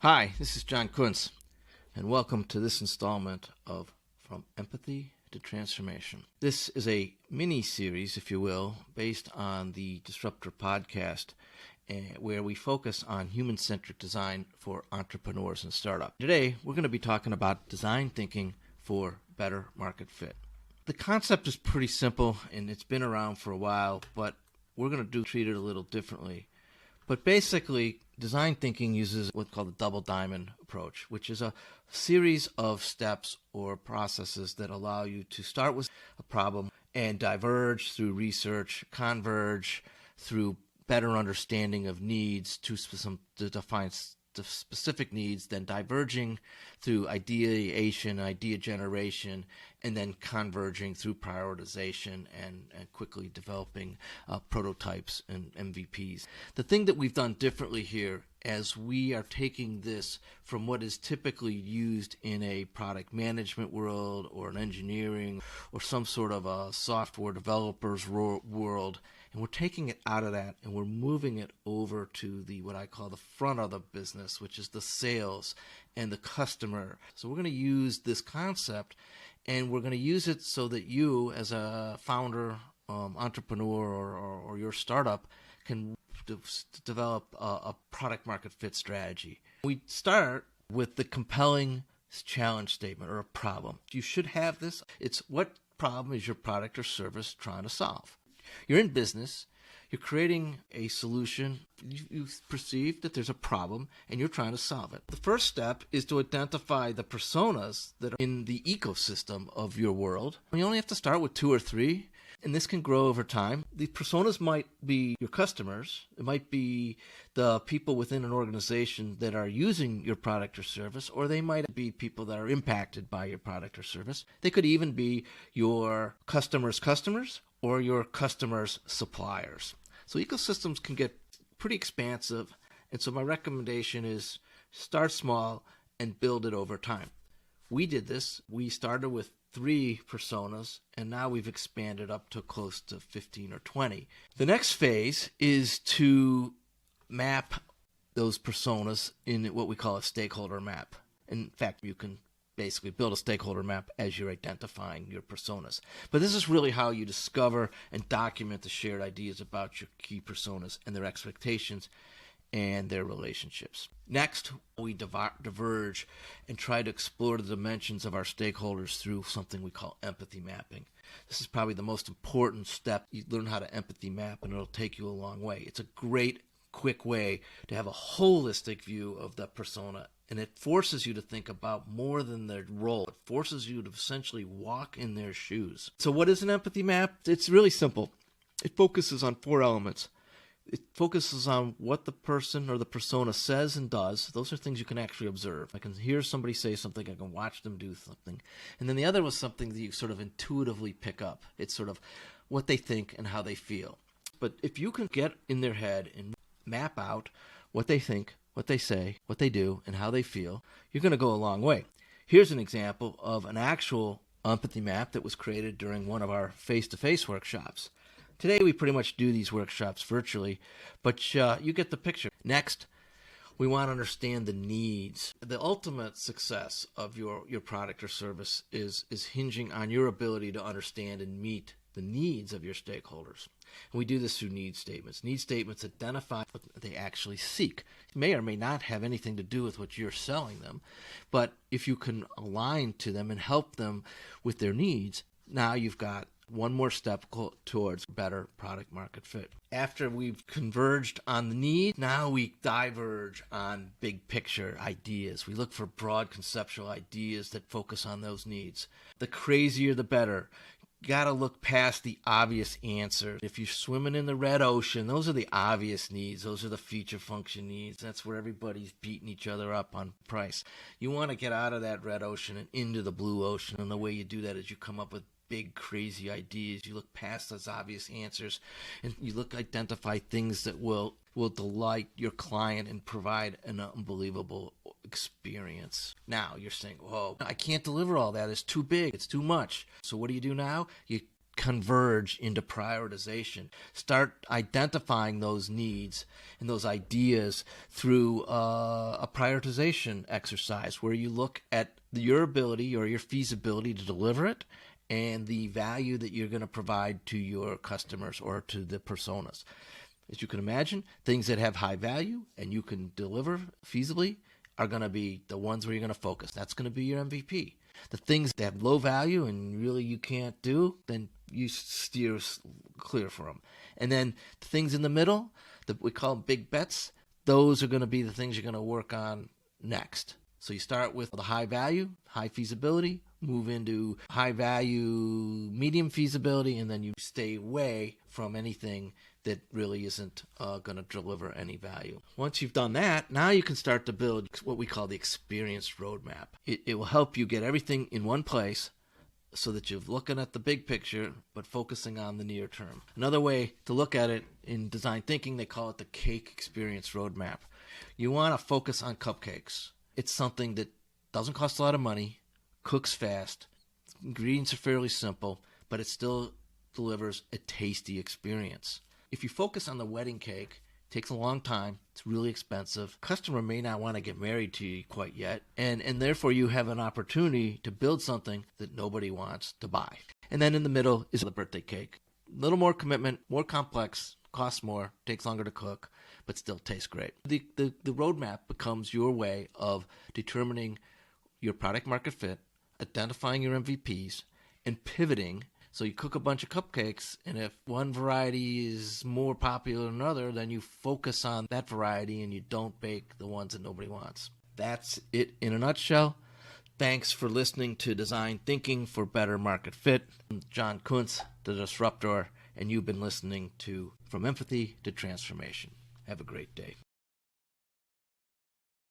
Hi, this is John Kuntz, and welcome to this installment of From Empathy to Transformation. This is a mini-series, if you will, based on the Disruptor podcast, where we focus on human-centric design for entrepreneurs and startups. Today, we're going to be talking about design thinking for better market fit. The concept is pretty simple, and it's been around for a while, but we're going to treat it a little differently. But basically, design thinking uses what's called the double diamond approach, which is a series of steps or processes that allow you to start with a problem and diverge through research, converge through better understanding of needs to define the specific needs, then diverging through ideation, idea generation, and then converging through prioritization and quickly developing prototypes and MVPs. The thing that we've done differently here, as we are taking this from what is typically used in a product management world or an engineering or some sort of a software developer's world, and we're taking it out of that and we're moving it over to the what I call the front of the business, which is the sales and the customer. So we're going to use this concept, and we're going to use it so that you, as a founder, entrepreneur, or your startup, can develop a product market fit strategy. We start with the compelling challenge statement or a problem. You should have this. It's what problem is your product or service trying to solve? You're in business, you're creating a solution, you perceive that there's a problem, and you're trying to solve it. The first step is to identify the personas that are in the ecosystem of your world. You only have to start with 2 or 3, and this can grow over time. The personas might be your customers, it might be the people within an organization that are using your product or service, or they might be people that are impacted by your product or service. They could even be your customers' customers, or your customers' suppliers. So ecosystems can get pretty expansive, and so my recommendation is start small and build it over time. We did this. We started with 3 personas, and now we've expanded up to close to 15 or 20. The next phase is to map those personas in what we call a stakeholder map. In fact, you can basically build a stakeholder map as you're identifying your personas. But this is really how you discover and document the shared ideas about your key personas and their expectations and their relationships. Next, we diverge and try to explore the dimensions of our stakeholders through something we call empathy mapping. This is probably the most important step. You learn how to empathy map, and it'll take you a long way. It's a great, quick way to have a holistic view of the persona, and it forces you to think about more than their role. It forces you to essentially walk in their shoes. So what is an empathy map? It's really simple. It focuses on 4 elements. It focuses on what the person or the persona says and does. Those are things you can actually observe. I can hear somebody say something. I can watch them do something. And then the other was something that you sort of intuitively pick up. It's sort of what they think and how they feel. But if you can get in their head and map out what they think, what they say, what they do, and how they feel, you're going to go a long way. Here's an example of an actual empathy map that was created during one of our face-to-face workshops. Today we pretty much do these workshops virtually, but you get the picture. Next, we want to understand the needs. The ultimate success of your product or service is hinging on your ability to understand and meet the needs of your stakeholders. And we do this through need statements. Need statements identify what they actually seek. It may or may not have anything to do with what you're selling them, but if you can align to them and help them with their needs, now you've got one more step towards better product market fit. After we've converged on the need, now we diverge on big picture ideas. We look for broad conceptual ideas that focus on those needs. The crazier the better. You got to look past the obvious answers. If you're swimming in the red ocean, those are the obvious needs. Those are the feature function needs. That's where everybody's beating each other up on price. You want to get out of that red ocean and into the blue ocean. And the way you do that is you come up with big, crazy ideas. You look past those obvious answers, and you identify things that will delight your client and provide an unbelievable experience. Now you're saying, whoa, I can't deliver all that. It's too big. It's too much. So what do you do now? You converge into prioritization. Start identifying those needs and those ideas through a prioritization exercise where you look at your ability or your feasibility to deliver it and the value that you're going to provide to your customers or to the personas. As you can imagine, things that have high value and you can deliver feasibly are going to be the ones where you're going to focus. That's going to be your MVP. The things that have low value and really you can't do, then you steer clear for them. And then the things in the middle, that we call them big bets, those are going to be the things you're going to work on next. So you start with the high value, high feasibility, move into high value, medium feasibility, and then you stay away from anything that really isn't going to deliver any value. Once you've done that, now you can start to build what we call the experience roadmap. It will help you get everything in one place so that you're looking at the big picture but focusing on the near term. Another way to look at it in design thinking, they call it the cake experience roadmap. You want to focus on cupcakes. It's something that doesn't cost a lot of money, cooks fast, ingredients are fairly simple, but it still delivers a tasty experience. If you focus on the wedding cake, it takes a long time, it's really expensive. Customer may not want to get married to you quite yet, and therefore you have an opportunity to build something that nobody wants to buy. And then in the middle is the birthday cake. A little more commitment, more complex, costs more, takes longer to cook, but still tastes great. The roadmap becomes your way of determining your product market fit, identifying your MVPs, and pivoting. So you cook a bunch of cupcakes, and if one variety is more popular than another, then you focus on that variety and you don't bake the ones that nobody wants. That's it in a nutshell. Thanks for listening to Design Thinking for Better Market Fit. I'm John Kuntz, the Disruptor, and you've been listening to From Empathy to Transformation. Have a great day.